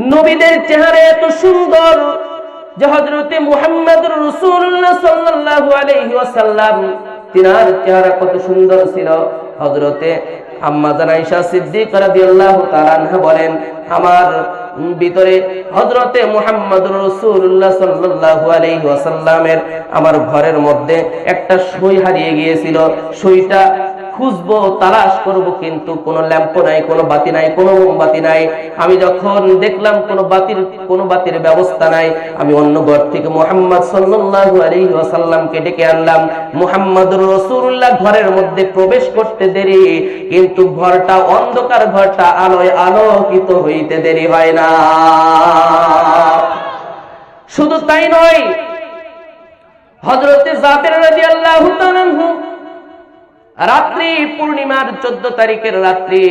নবীদের চেহারা এত সুন্দর যে হযরতে মুহাম্মদুর রাসূলুল্লাহ সাল্লাল্লাহু আলাইহি ওয়াসাল্লাম তিনার চেহারা কত সুন্দর ছিল। হযরতে আম্মা জান আয়েশা সিদ্দিকা রাদিয়াল্লাহু তাআলা আনহা বলেন, আমার ভিতরে হযরতে মুহাম্মদুর রাসূলুল্লাহ সাল্লাল্লাহু আলাইহি ওয়াসাল্লামের আমার ঘরের মধ্যে একটা সই হারিয়ে গিয়েছিল। সইটা খুঁজবো, তালাশ করব, কিন্তু কোনো ল্যাম্প নাই, কোনো বাতি নাই, কোনো মোমবাতি নাই। আমি যখন দেখলাম কোনো বাতির ব্যবস্থা নাই, আমি অন্য ঘর থেকে মুহাম্মদ সাল্লাল্লাহু আলাইহি ওয়াসাল্লামকে ডেকে আনলাম। মুহাম্মদুর রাসূলুল্লাহ ঘরের মধ্যে প্রবেশ করতে দেরি, কিন্তু ঘরটা অন্ধকার, ঘরটা আলোয় আলোকিত হইতে দেরি হয় না। শুধু তাই নয়, হযরতে জাবের রাদিয়াল্লাহু তাআলা আনহু রাত্রি পূর্ণিমার 14 তারিখের রাত্রি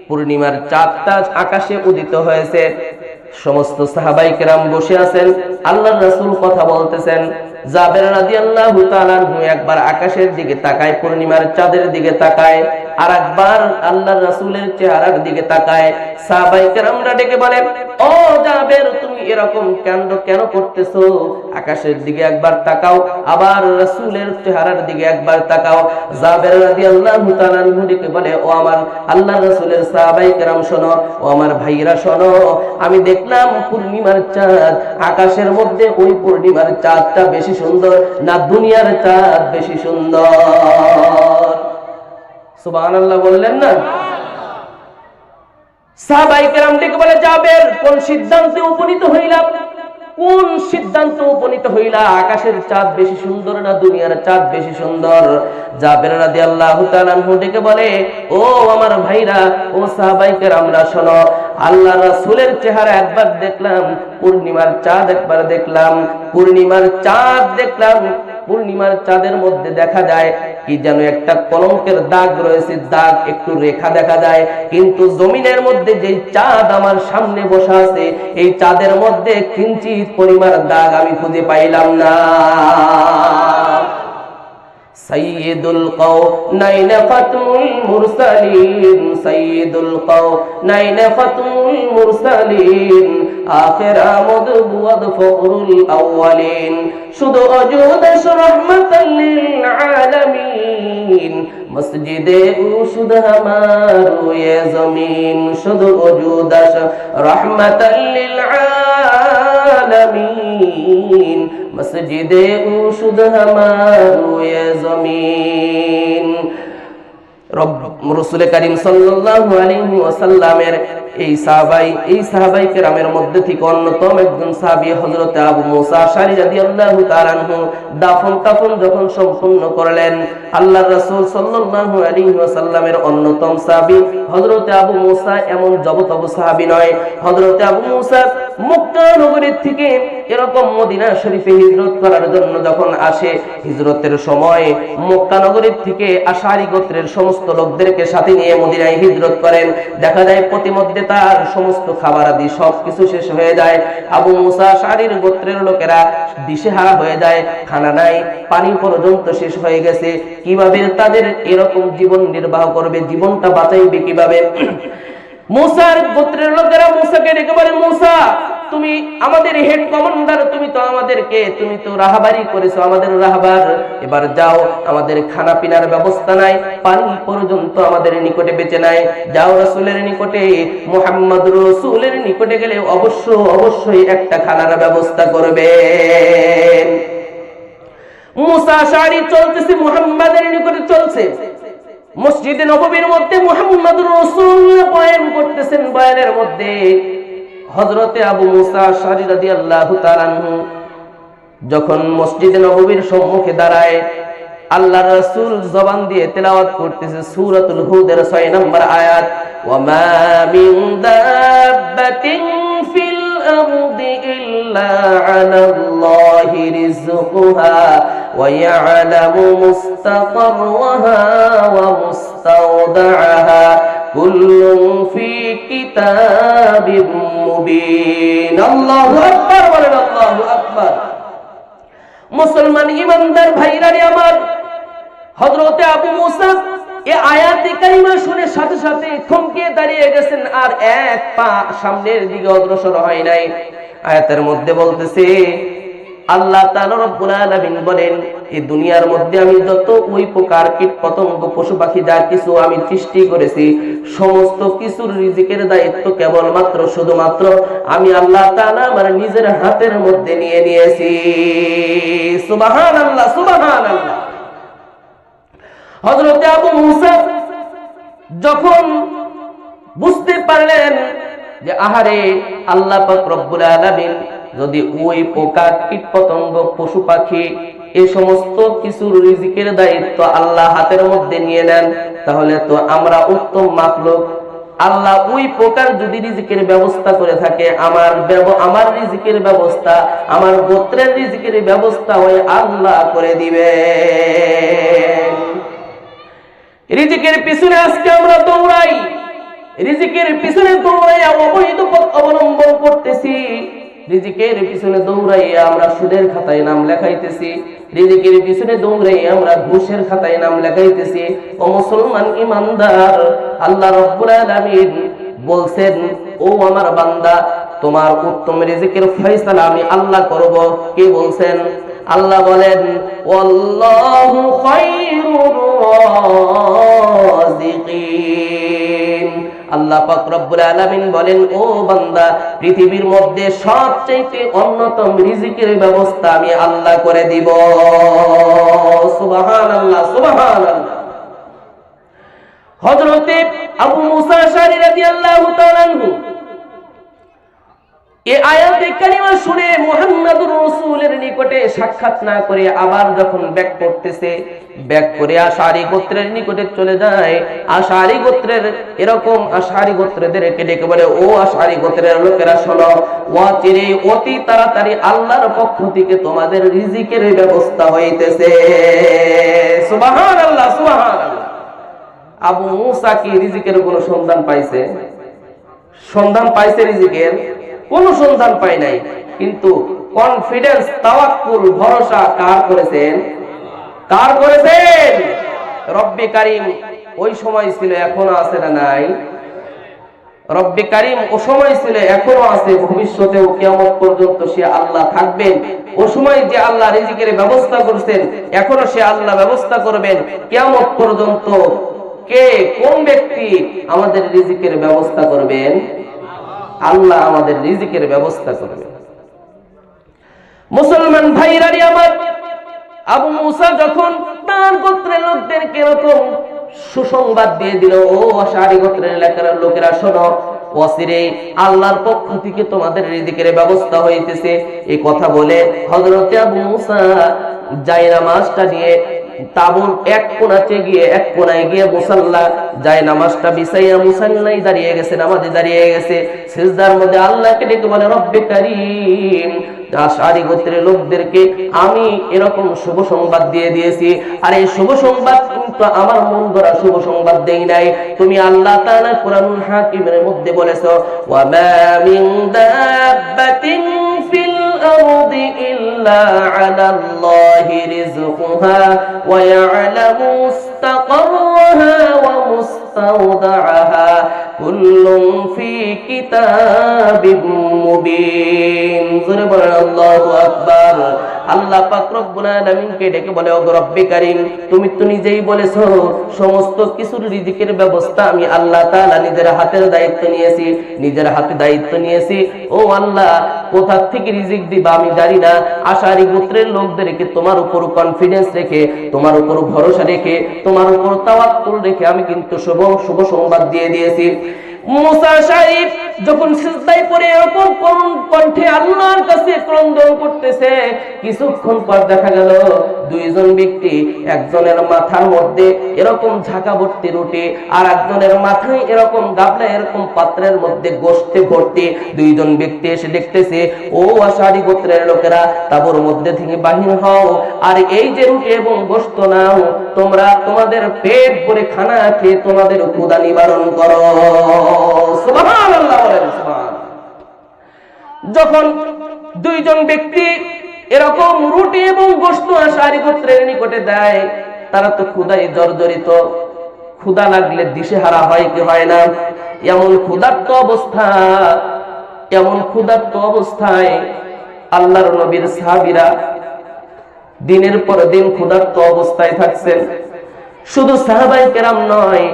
পূর্ণিমার চাঁদটা আকাশে উদিত হয়েছে। সমস্ত সাহাবায়ে কেরাম বসে আছেন, আল্লাহর রাসূল কথা বলতেছেন। জাবের রাদিয়াল্লাহু তাআলা আনহু একবার আকাশের দিকে তাকায়, পূর্ণিমার চাঁদের দিকে তাকায়, আর একবার আল্লাহর রাসূলের চেহারার দিকে তাকায়। সাহাবায়ে কেরামরা ডেকে বলেন, ও জাবের, তুমি এরকম কেন করতেছো? আকাশের দিকে একবার তাকাও, আবার রাসূলের চেহারার দিকে একবার তাকাও। জাবের রাদিয়াল্লাহু তাআলা আনহু ডেকে বলে, ও আমার আল্লাহর রাসূলের সাহাবায়ে কেরাম শোনো, ও আমার ভাইরা শোনো, আমি দেখলাম পূর্ণিমার চাঁদ আকাশের মধ্যে, ওই পূর্ণিমার চাঁদটা বেশি সুন্দর না দুনিয়ার চাঁদ বেশি সুন্দর? সুবহানাল্লাহ বললেন না? সাহাবায়ে কেরাম ডেকে বলে, জাবের, কোন সিদ্ধান্তে উপনীত হইলা? আকাশের চাঁদ বেশি সুন্দর না দুনিয়ার চাঁদ বেশি সুন্দর? জাবের রাদিয়াল্লাহু তাআলা আনহু ডেকে বলে, ও আমার ভাইরা, ও সাহাবায়ে কেরামরা শোনো, আল্লাহর রাসূলের চেহারা একবার দেখলাম, পূর্ণিমার চাঁদ একবার দেখলাম, পূর্ণিমার চাঁদের মধ্যে দেখা যায় কি যেন একটা কলঙ্কের দাগ রয়েছে, দাগ, একটু রেখা দেখা যায়, কিন্তু জমিনের মধ্যে যে চাঁদ আমার সামনে বসা আছে, এই চাঁদের মধ্যে কিঞ্চিত পরিমাণ দাগ আমি খুঁজে পাইলাম না। সাইয়্যিদুল কাওনাইন ফাতমুল মুরসালিন আখির আমদ বুয়াদ ফখরুল আউয়ালিন, শুধু ওজুদাশ রাহমাতাল লিল আলামিন, মসজিদে উশুদ হামারো ইয়ে জমিন, শুধু ওজুদাশ রাহমাতাল লিল আলামিন, মসজিদে উশুদ হামারো ইয়ে জমিন। রাসূল করিম সাল্লাল্লাহু আলাইহি ওয়াসাল্লামের এই সাহাবায়ে কেরামের মধ্যে থেকে অন্যতম একজন সাহাবী হযরত আবু মুসা আশআরী রাদিয়াল্লাহু তাআলা আনহু দাফন কাফন যখন সম্পূর্ণ করলেন, আল্লাহর রাসূল সাল্লাল্লাহু আলাইহি ওয়াসাল্লামের অন্যতম সাহাবী হযরত আবু মুসা এমন জবতব সাহাবী নয়। হযরত আবু মুসা মক্কা নগরী থেকে এরকম মদিনা শরীফে হিজরত করার জন্য যখন আসে, হিজরতের সময় মক্কা নগরী থেকে আশআরী গোত্রের সমস্ত লোকদেরকে সাথে নিয়ে মদিনায় হিজরত করেন। দেখা যায় প্রতিমধ্যে তার সমস্ত খাবার আদি সবকিছু শেষ হয়ে যায়। আবু মুসা আশআরীর গোত্রের লোকেরা দিশেহারা হয়ে যায়, খানা নাই, পানি পর্যন্ত শেষ হয়ে গেছে, কিভাবে তাদের এরকম জীবন নির্বাহ করবে, জীবনটা বাঁচাইবে কিভাবে? মুসার গোত্রের লোকেরা মুসাকে ডেকে বলে, মুসা, তুমি আমাদের হেড কমান্ডার, তুমি তো রাহাবারি করেছো, আমাদের রাহাবার, এবার যাও, আমাদের খানা পিনার ব্যবস্থা নাই, পানি পর্যন্ত আমাদের নিকটে বেঁচে নাই, যাও রাসূলের নিকটে, মুহাম্মদুর রাসূলের নিকটে গেলে অবশ্যই একটা খানার ব্যবস্থা করবে। মুসা আশআরী চলতেছে, মুহাম্মাদের নিকটে চলছে। মসজিদে নববীর মধ্যে মুহাম্মদুর রাসূলুল্লাহ বয়ান করতেছেন, বয়ানের মধ্যে হযরতে আবু মুসা আশআরী রাদিয়াল্লাহু তাআলা আনহু যখন মসজিদে নববীর সম্মুখে দাঁড়ায়, আল্লাহর রাসূল জবান দিয়ে তেলাওয়াত করতেছে সূরাতুল হুদের 6 নম্বর আয়াত, ওয়া মা মিন দাব্বাতিন ফিল আরদি ইল্লা আলাল্লাহি রিজকুহা ওয়া ইয়ালামু মুস্তাকাররাহা ওয়া মুস্তাওদাআহা কুল্লুন ফি কিতাবিম মুবিন। আল্লাহু আকবার বলেন, আল্লাহু আকবার। মুসলমান ইমানদার ভাইরা রে আমার, হযরতে আবু মুসা এই আয়াতে কারিমা শুনে সাথে সাথে থমকে দাঁড়িয়ে গেছেন, আর এক পা সামনের দিকে অগ্রসর হয় নাই। আয়াতের মধ্যে বলতেছে আল্লাহ তাআলা রব্বুল আলামিন বলেন, এই দুনিয়ার মধ্যে আমি যত ওই প্রকার কীট পতঙ্গ পশু পাখি যা কিছু আমি সৃষ্টি করেছি, সমস্ত কিছুর রিজিকের দায়িত্ব কেবলমাত্র শুধুমাত্র আমি আল্লাহ তাআলা আমার নিজের হাতের মধ্যে নিয়ে নিয়েছি। সুবহানাল্লাহ, সুবহানাল্লাহ। হযরত আবু মুসা যখন বুঝতে পারলেন যে আহারে আল্লাহ পাক রব্বুল আলামিন যদি ওই পোকা কীট পতঙ্গ পশু পাখি এই সমস্ত কিছুর রিজিকের দায়িত্ব আল্লাহ হাতের মধ্যে নিয়ে নেন, তাহলে তো আমরা উত্তম মাখলুক। আল্লাহ ওই পোকার যদি রিজিকের ব্যবস্থা করে থাকে, আমার রিজিকের ব্যবস্থা, আমার গোত্রের রিজিকের ব্যবস্থা ওই আল্লাহ করে দিবে। রিজিকের পিছনে আজকে আমরা দৌড়াই, রিজিকের পিছনে দৌড়াই অবৈধ পথ অবলম্বন করতেছি, রিজিকের পিছনে দৌড়াইয়া আমরা সুদের খাতায় নাম লেখাইতেছি, রিজিকের পিছনে দৌড়াইয়া আমরা ঘুষের খাতায় নাম লেখাইতেছি। ও মুসলমান ইমানদার, আল্লাহ রাব্বুল আলামিন বলছেন, ও আমার বান্দা, তোমার উত্তম রিজিকের ফয়সালা আমি আল্লাহ করব। কে বলছেন? আল্লাহ বলেন, ওয়াল্লাহু খায়রুর রাযিকিন। আল্লাহ পাক রব্বুল আলামিন বলেন, ও বান্দা, পৃথিবীর মধ্যে সবচেয়ে অন্যতম রিজিকের ব্যবস্থা আমি আল্লাহ করে দিব। সুবহানাল্লাহ, সুবহানাল্লাহ। হযরত আবু মুসা আশআরী রাদিয়াল্লাহু তাআলা আনহু এই আয়াতে কারিমা শুনে মুহাম্মদুর রাসূলের নিকটে সাক্ষাৎ না করে আবার যখন ব্যাক করতেছে, ব্যাক করে আশআরী গোত্রের নিকটে চলে যায়। আশআরী গোত্রের এরকম আশআরী গোত্রদেরকে ডেকে বলে, ও আশআরী গোত্রের লোকেরা শোনো, ওয়াচিরে অতি তাড়াতাড়ি আল্লাহর পক্ষ থেকে তোমাদের রিজিকের ব্যবস্থা হইতেছে। সুবহানাল্লাহ, সুবহানাল্লাহ। আবু মুসা কি রিজিকের কোনো সন্ধান পাইছে? সন্ধান পাইছে রিজিকের? কোন সন্ধান পায় নাই, কিন্তু কনফিডেন্স, তাওয়াক্কুল, ভরসা কার করেছেন? কার করেছেন? রব্বে কারীম। ওই সময় ছিল, এখনো আছে না নাই? রব্বে কারীম ও সময় ছিল, এখনো আছে, ভবিষ্যতেও কিয়ামত পর্যন্ত সে আল্লাহ থাকবেন। ও সময় যে আল্লাহ রিজিকের ব্যবস্থা করেছেন, এখনো সে আল্লাহ ব্যবস্থা করবেন কিয়ামত পর্যন্ত। কে, কোন ব্যক্তি আমাদের রিজিকের ব্যবস্থা করবেন? আল্লাহ আমাদের রিজিকের ব্যবস্থা করবে। মুসলমান ভাইরানি আমার, আবু মুসা যখন তার গোত্রের লোকদেরকে এরকম সুসংবাদ দিয়ে দিল, ও আশআরী গোত্রের লোকেরা শোনো, ওয়াসিরে আল্লাহর পক্ষ থেকে তোমাদের রিজিকের ব্যবস্থা হইতেছে। এই কথা বলে হযরত আবু মুসা জায়নামাজটা নিয়ে তাবুর এক কোণায় গিয়ে মুসাল্লা জায়নামাজটা বিছাইয়া মুসাল্লাই দাঁড়িয়ে গেছে, নামাজে দাঁড়িয়ে গেছে। সিজদার মধ্যে আল্লাহকে ডেকে বলে, রব্বে কারীম, আশআরী গোত্রের লোকদেরকে আমি এরকম শুভ সংবাদ দিয়ে দিয়েছি। আর এই শুভ সংবাদ কিন্তু আমার মন গড়া শুভ সংবাদ দেই নাই। তুমি আল্লাহ তাআলা কুরআনুল হাকিমের মধ্যে বলেছো, ওয়া মা মিন দাব্বাতিন ফিল আরদি ইল্লা আলাল্লাহি রিজকুহা ওয়া ইয়ালামু মুস্তাকাররাহা ওয়া মুস্তাওদাআহা কুল্লুন ফি কিতাবিম মুবিন। জোরে বলেন আল্লাহু আকবার। আল্লাহ পাক রব্বুল আলামিনকে ডেকে বলে, ও রব্বে কারীম, তুমি তো নিজেই বলেছো সমস্ত কিছুর রিজিকের ব্যবস্থা আমি আল্লাহ তাআলা নিজের হাতের দায়িত্ব নিয়েছি, নিজের হাতে দায়িত্ব নিয়েছি। ও আল্লাহ, কোথা থেকে রিজিক দিবা আমি জানি না। আশআরী গোত্রের লোকদেরকে তোমার উপর কনফিডেন্স রেখে, তোমার উপর ভরসা রেখে, তোমার উপর তাওয়াক্কুল রেখে আমি কিন্তু শুভ সংবাদ দিয়ে দিয়েছি। মুসা আশআরী যখন সিজদায় পড়ে এরকম কণ্ঠে আল্লাহর কাছে ক্রন্দন করতেছে, কিছুক্ষণ পর দেখা গেল দুইজন ব্যক্তি, একজনের মাথার মধ্যে এরকম ঝাঁকা ভর্তি রুটি, আর একজনের মাথায় এরকম গাবলা, এরকম পাত্রের মধ্যে গোশতে ভর্তি। দুইজন ব্যক্তি এসে দেখতেছে, ও আশআরী গোত্রের লোকেরা, তাবুর মধ্যে থেকে বাহির হও, আর এই যে রুটি এবং গোশত নাও, তোমরা তোমাদের পেট ভরে খানা খেয়ে তোমাদের ক্ষুধা নিবারণ করো। সুবহানাল্লাহ, বলেন সুবহানাল্লাহ। যখন দুইজন ব্যক্তি এরকম রুটি এবং গোশত আশআরী গোত্রের নিকটে দেয়, তারা তো ক্ষুধায় জর্জরিত, ক্ষুধা লাগলে দিশেহারা হয় কি হয় না? এমন ক্ষুধার্ত অবস্থায় আল্লাহর নবীর সাহাবীরা দিনের পর দিন ক্ষুধার্ত অবস্থায় থাকছেন। শুধু সাহাবায়ে কেরাম নয়,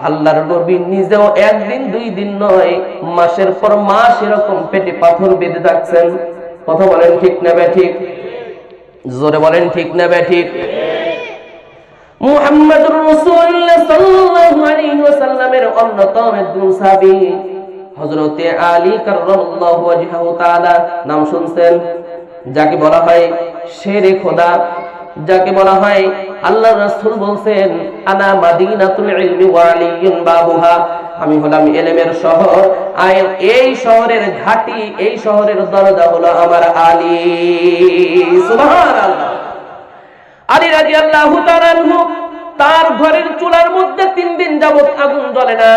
আল্লাহর নবী নিজেও একদিন দুই দিন নয়, মাসের পর মাস এরকম পেটে পাথর বেঁধে থাকছেন। কথা বলেন ঠিক না বেঠিক? জোরে বলেন ঠিক না বেঠিক? মুহাম্মদুর রাসূলুল্লাহ সাল্লাল্লাহু আলাইহি ওয়াসাল্লামের অন্যতম একজন সাহাবী হযরতে আলী কাররামাল্লাহু ওয়াজহাহু তাআলা, নাম শুনছেন? যাকে বলা হয় শেরে খোদা, যাকে বলা হয় আল্লাহর রাসূল বলছেন আনা মাদিনাতুল ইলমি ওয়া আলিয়্যুন বাবুহা, আমি হলাম ইলমের শহর, আর এই শহরের ঘাঁটি, এই শহরের দরজা হলো আমার আলী। সুবহানাল্লাহ। আলী রাদিয়াল্লাহু তাআলা আনহু তার ঘরের চুলার মধ্যে 3 দিন যাবত আগুন জ্বলে না।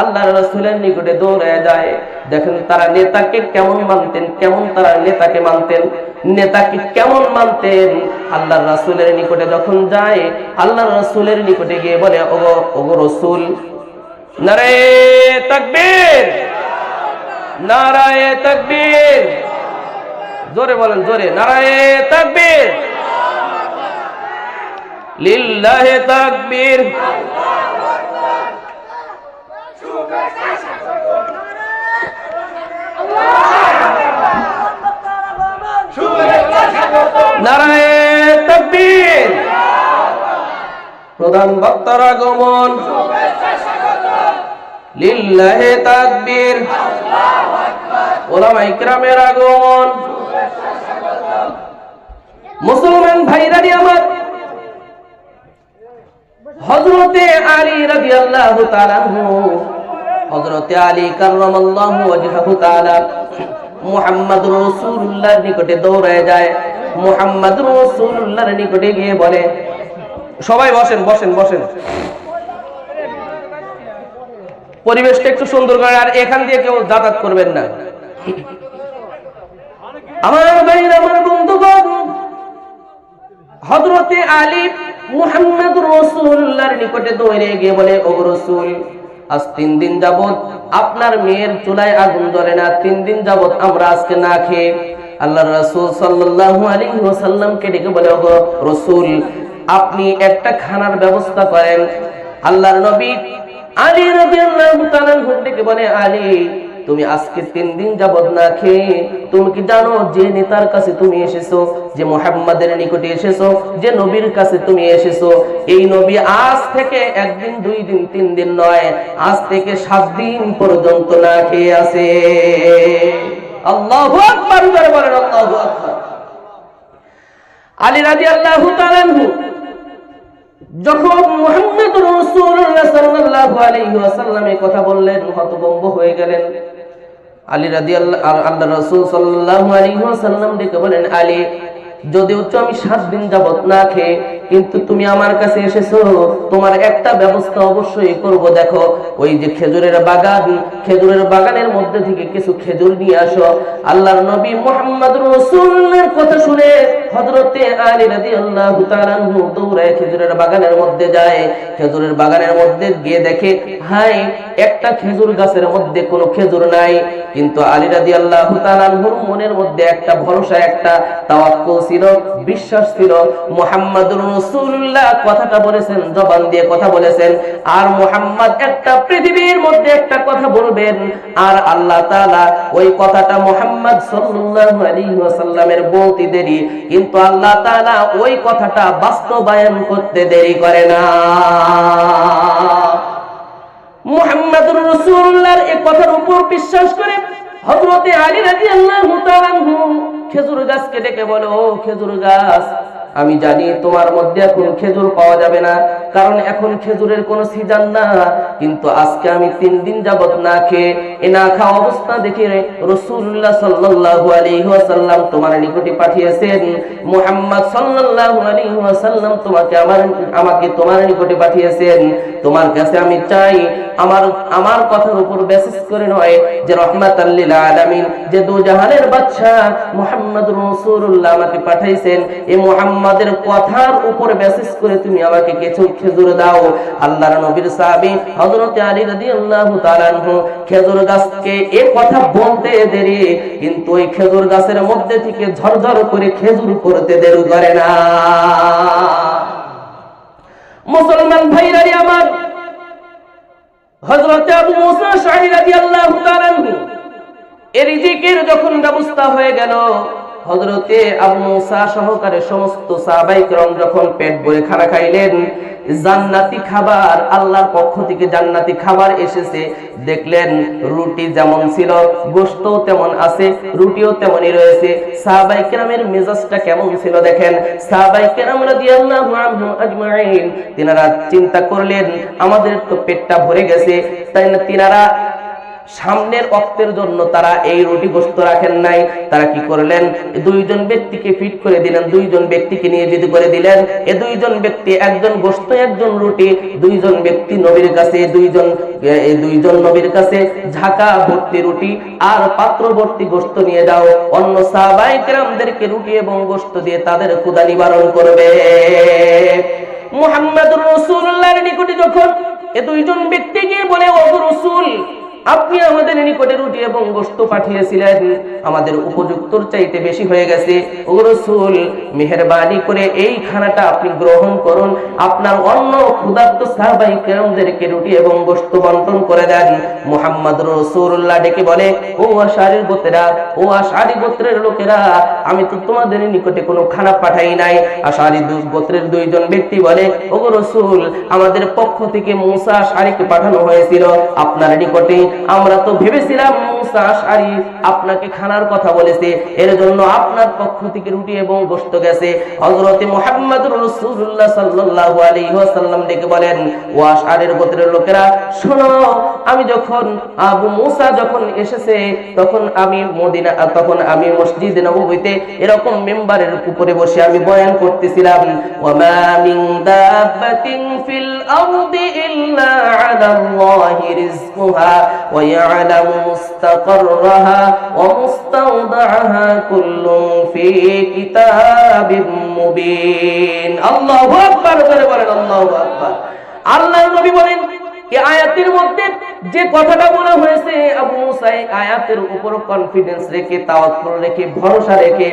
আল্লাহর রাসূলের নিকটে দৌড়ে যায়। দেখেন তারা নেতাকে কেমন মানতেন, নেতাকে কেমন মানতেন। আল্লাহর রাসূলের নিকটে যখন যায়, আল্লাহর রাসূলের নিকটে গিয়ে বলে, ওগো রাসূল, নারায়ে তাকবীর, নারায়ে তাকবীর, জোরে বলেন, জোরে, নারায়ে তাকবীর, লিল্লাহি তাকবীর। নারায়ে তাকবীর। প্রধান বক্তার আগমন, লিল্লাহি তাকবীর। উলামায়ে কিরামের আগমন। মুসলমান ভাইরা আমার, হযরতে আলী রাদিয়াল্লাহু তাআলা আনহু, হযরতে আলী কাররামাল্লাহু ওয়াজহাহু তাআলা মুহাম্মদুর রাসূলুল্লাহর নিকটে দৌড়ায় যায়। মুহাম্মদুর রাসূলুল্লাহর নিকটে গিয়ে বলে, সবাই বসেন বসেন বসেন, পরিবেশটা একটু সুন্দর করে, আর এখান দিয়ে কেউ যাতায়াত করবেন না। আমার ভাইরা, আমার বন্ধুগণ, হযরতে আলী মুহাম্মদুর রাসূলুল্লাহর নিকটে দৌড়ে গিয়ে বলে, ওগো রাসূল, আজ 3 দিন যাবত আপনার মেয়ের চুলায় আগুন জ্বলে না, 3 দিন যাবত আমরা আজকে না খেয়ে। আল্লাহর রাসূল সাল্লাল্লাহু আলাইহি ওয়াসাল্লামকে ডেকে বলে, ওগো রাসূল, আপনি একটা খানার ব্যবস্থা করেন। আল্লাহর নবী আলী রাদিয়াল্লাহু তাআলা ডেকে বলে, আলী, তুমি আজকে 3 দিন যাবত না খেয়ে, তুমি কি জানো যে নেতার কাছে তুমি এসেছো, যে মুহাম্মাদের নিকটে এসেছো, যে নবীর কাছে তুমি এসেছো, এই নবী আজ থেকে 1 দিন 2 দিন 3 দিন নয়, আজ থেকে 7 দিন পর্যন্ত না খেয়ে আছে। আল্লাহু আকবার, জোরে বলেন আল্লাহু আকবার। আলী রাদিয়াল্লাহু তাআলা আনহু যখন মুহাম্মদুর রাসূলুল্লাহ সাল্লাল্লাহু আলাইহি ওয়াসাল্লামের কথা বললেন, হতভম্ব হয়ে গেলেন। আলী রাদিয়াল্লাহু, আল্লাহর রাসূল সাল্লাল্লাহু আলাইহি ওয়াসাল্লাম ডেকে বলেন, আলী, যদিও আমি 7 দিন যাবত না খেয়ে, কিন্তু তুমি আমার কাছে এসেছো, তোমার একটা ব্যবস্থা অবশ্যই করব। দেখো, ওই যে খেজুরের বাগান, খেজুরের বাগানের মধ্যে থেকে কিছু খেজুর নিয়ে আসো। আল্লাহর নবী মুহাম্মদুর রাসূলুল্লাহর কথা শুনে হযরতে আলী রাদিয়াল্লাহু তাআলা আনহু দৌড়ে খেজুরের বাগানের মধ্যে যায়। খেজুরের বাগানের মধ্যে গিয়ে দেখে, হাই, একটা খেজুর গাছের মধ্যে কোনো খেজুর নাই। কিন্তু আলী রাদিয়াল্লাহু তাআলা আনহুর মনের মধ্যে একটা ভরসা, একটা তাওয়াক্কুল ছিল, বিশ্বাস ছিল। মুহাম্মদুর রাসূলুল্লাহ কথাটা বলেছেন, জবান দিয়ে কথা বলেছেন, আর মুহাম্মদ একটা পৃথিবীর মধ্যে একটা কথা বলবেন, আর আল্লাহ তাআলা ওই কথাটা মুহাম্মদ সাল্লাল্লাহু আলাইহি ওয়াসাল্লামের বলতে দেরি, কিন্তু আল্লাহ তাআলা ওই কথাটা বাস্তবায়ন করতে দেরি করে না। মুহাম্মদুর রাসূলুল্লাহর এই কথার উপর বিশ্বাস করে হযরতে আলী রাদিয়াল্লাহু তাআলা আনহু খেজুর গাছকে ডেকে বলে, ও খেজুর গাছ, আমি জানি তোমার মধ্যে এখন খেজুর পাওয়া যাবে না, কারণ এখন খেজুরের কোনো সিজন না, কিন্তু আজকে আমি 3 দিন যাবত না খেয়ে, এ না খাওয়া অবস্থা দেখে রাসূলুল্লাহ সাল্লাল্লাহু আলাইহি ওয়াসাল্লাম তোমার নিকটে পাঠিয়েছেন। মুহাম্মদ সাল্লাল্লাহু আলাইহি ওয়াসাল্লাম আমাকে তোমার নিকটে পাঠিয়েছেন। তোমার কাছে আমি চাই, আমার কথার উপর বেসিস করে নয়, যে রাহমাতাল লিল আলামিন, যে দু জাহানের বাদশা মুহাম্মদুর রাসূলুল্লাহ আমাকে পাঠাইছেন, এই মুহাম্মদ আমাদের কথার উপর বেসিস করে তুমি আমাকে খেজুর দাও। আল্লাহর নবীর সাহাবী হযরত আলী রাদিয়াল্লাহু তাআলা আনহু খেজুর গাছকে এই কথা বলতে দেরি, কিন্তু ওই খেজুর গাছের মধ্যে থেকে ঝরঝর করে খেজুর পড়তে দেরি করে না। মুসলমান ভাইরা আমার, হযরত আবু মুসা আশআরী রাদিয়াল্লাহু তাআলা আনহু এর রিজিকের যখন ব্যবস্থা হয়ে গেল, হযরতে আবু মুসা সহকারে সমস্ত সাহাবায়ে কেরাম যখন পেট ভরে খানা খাইলেন, জান্নাতি খাবার, আল্লাহর পক্ষ থেকে জান্নাতি খাবার এসেছে, দেখলেন রুটি যেমন ছিল গোশত তেমন আছে, রুটিও তেমনই রয়েছে। সাহাবায়ে কেরামের মেজাজটা কেমন ছিল দেখেন। সাহাবায়ে কেরাম রাদিয়াল্লাহু আনহুম আজমাইন তিনারা চিন্তা করলেন আমাদের তো পেটটা ভরে গেছে, তাই না তিনারা সামনের ওয়াক্তের জন্য তারা এই রুটি গোশত রাখেন নাই। তারা কি করলেন, দুইজন ব্যক্তিকে ফিট করে দিলেন, দুইজন ব্যক্তিকে নিয়ে যেতে করে দিলেন। এই দুইজন ব্যক্তি, একজন গোশত একজন রুটি, দুইজন ব্যক্তি নবীর কাছে, দুইজন নবীর কাছে ঝাঁকা ভর্তি রুটি আর পাত্র ভর্তি গোশত নিয়ে যাও, অন্য সাহাবায়ে কেরামদেরকে রুটি এবং গোশত দিয়ে তাদের ক্ষুধা নিবারণ করবে। মুহাম্মদুর রাসূলুল্লাহর নিকটে যখন এই দুইজন ব্যক্তি গিয়ে বলে, ও রাসূল, আপনি আমাদের নিকটে রুটি এবং গোশত পাঠিয়েছিলেন, আমাদের উপযুক্তর চাইতে বেশি হয়ে গেছে, ও রাসূল মেহেরবানি করে এই খানাটা আপনি গ্রহণ করুন, আপনার অন্য ক্ষুধার্ত সাহাবায়ে কেরামদেরকে রুটি এবং গোশত বন্টন করে দেন। মুহাম্মদ রাসূলুল্লাহ ডেকে বলে, ও আশআরীর গোত্রেরা, ও আশআরী গোত্রের লোকেরা, আমি তো তোমাদের নিকটে কোনো খানা পাঠাই নাই। আশআরী গোত্রের দুইজন ব্যক্তি বলে, ও রাসূল, আমাদের পক্ষ থেকে মুসা আশআরীকে পাঠানো হয়েছিল আপনার নিকটে, আমরা তো ভেবেছিলাম মুসা আশআরী আপনাকে খানার কথা বলেছে, এর জন্য আপনার পক্ষ থেকে রুটি এবং গোশত গেছে। হযরত মুহাম্মদুর রাসূলুল্লাহ সাল্লাল্লাহু আলাইহি ওয়াসাল্লাম ডেকে বলেন, ও আশআরীর গোত্রের লোকেরা শোনো, আমি যখন আবু মুসা যখন এসেছে তখন আমি মসজিদে নববীতে এরকম মিম্বারের উপরে বসে আমি বয়ান করতেছিলাম, ওয়া মা মিন দাব্বাতিন ফিল আরদি ইল্লা আলাল্লাহি রিজকুহা ওয়া ইয়ালামু মুস্তাকাররাহা ওয়া মুস্তাওদাআহা কুল্লুন ফি কিতাবিম মুবিন। আল্লাহু আকবার, জোরে বলেন আল্লাহু আকবার। আল্লাহর নবী বলেন, এই আয়াতের মধ্যে যে কথাটা বলা হয়েছে, আবু মুসা আয়াতের উপর কনফিডেন্স রেখে, তাওয়াক্কুল রেখে, ভরসা রেখে,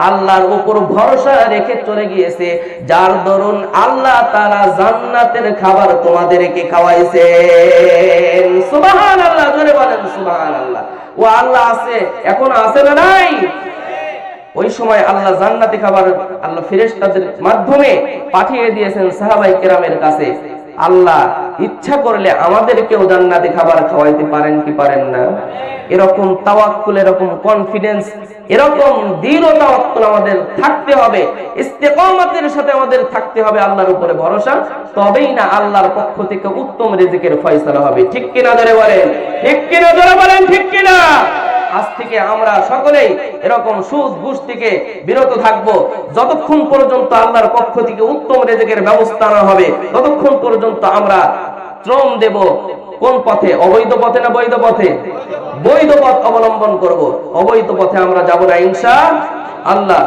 আল্লাহর উপর ভরসা রেখে চলে গিয়েছে, যার দরুন আল্লাহ তাআলা জান্নাতের খাবার তোমাদেরকে খাওয়াইছেন। সুবহানাল্লাহ, জোরে বলেন সুবহানাল্লাহ। ও আল্লাহ আছে, এখন আছে না নাই? ওই সময় আল্লাহ জান্নাতি খাবার আল্লাহ ফেরেশতাদের মাধ্যমে পাঠিয়ে দিয়েছেন সাহাবায়ে কেরামের কাছে। আল্লাহ ইচ্ছা করলে আমাদেরকেও জান্নাতি খাবার খাওয়াইতে পারেন কি পারেন না? এরকম তাওয়াক্কুল, এরকম কনফিডেন্স, এরকম দৃঢ় তাওয়াক্কুল আমাদের থাকতে হবে, ইস্তেকামতের সাথে আমাদের থাকতে হবে, আল্লাহর উপরে ভরসা, তবেই না আল্লাহর পক্ষ থেকে উত্তম রিজিকের ফয়সালা হবে। ঠিক কিনা জোরে বলেন, ঠিক কিনা জোরে বলেন, ঠিক কিনা? আজ থেকে আমরা সকলেই এরকম সুদ ঘুষ থেকে বিরত থাকব, যতক্ষণ পর্যন্ত আল্লাহর পক্ষ থেকে উত্তম রিজিকের ব্যবস্থা না হবে ততক্ষণ পর্যন্ত আমরা শ্রম দেব। কোন পথে? অবৈধ পথে না বৈধ পথে? বৈধ পথ অবলম্বন করব, অবৈধ পথে আমরা যাব না ইনশাআল্লাহ।